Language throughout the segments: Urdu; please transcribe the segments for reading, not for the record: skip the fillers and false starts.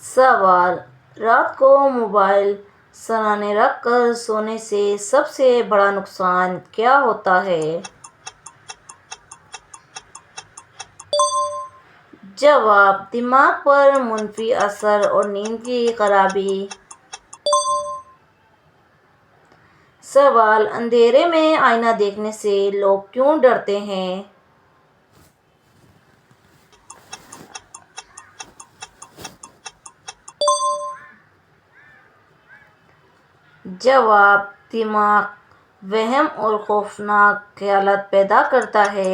سوال: رات کو موبائل سرانے رکھ کر سونے سے سب سے بڑا نقصان کیا ہوتا ہے؟ جواب: دماغ پر منفی اثر اور نیند کی خرابی۔ سوال: اندھیرے میں آئینہ دیکھنے سے لوگ کیوں ڈرتے ہیں؟ جواب: دماغ وہم اور خوفناک خیالات پیدا کرتا ہے۔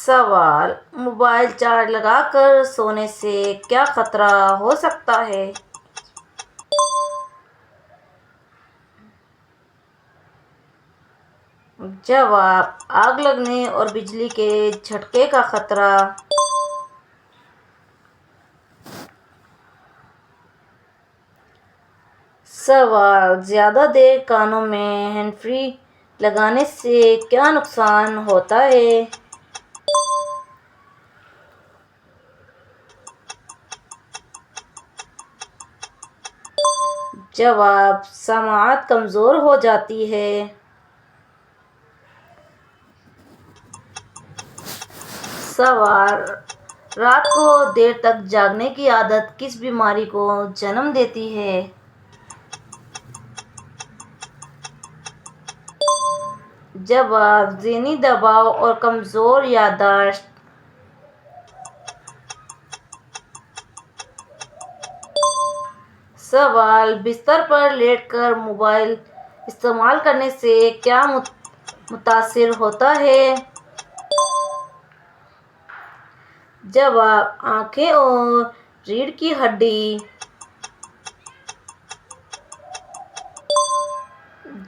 سوال: موبائل چارج لگا کر سونے سے کیا خطرہ ہو سکتا ہے؟ جواب: آگ لگنے اور بجلی کے جھٹکے کا خطرہ۔ سوال: زیادہ دیر کانوں میں ہینڈ فری لگانے سے کیا نقصان ہوتا ہے؟ جواب: سماعت کمزور ہو جاتی ہے۔ سوال: رات کو دیر تک جاگنے کی عادت کس بیماری کو جنم دیتی ہے؟ جواب: ذہنی دباؤ اور کمزور یادداشت۔ سوال: بستر پر لیٹ کر موبائل استعمال کرنے سے کیا متاثر ہوتا ہے؟ جواب: آنکھیں اور ریڑھ کی ہڈی۔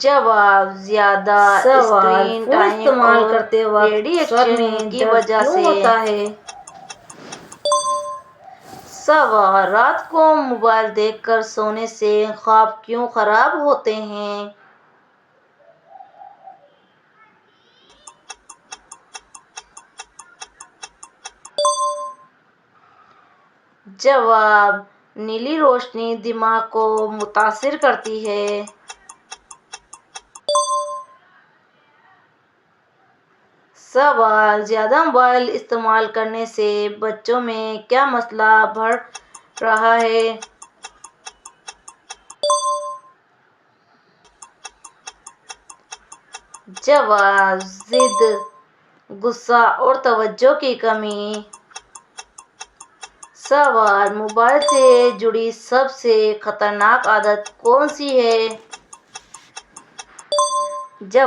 جواب: زیادہ اسکرین ٹائم استعمال کرتے وقت ریڈیشن کی وجہ سے ہوتا ہے۔ سوال: رات کو موبائل دیکھ کر سونے سے خواب کیوں خراب ہوتے ہیں؟ جواب: نیلی روشنی دماغ کو متاثر کرتی ہے۔ سوال: زیادہ موبائل استعمال کرنے سے بچوں میں کیا مسئلہ بڑھ رہا ہے؟ جواب: ضد، غصہ اور توجہ کی کمی۔ سوال: موبائل سے جڑی سب سے خطرناک عادت کون سی ہے؟ جواب: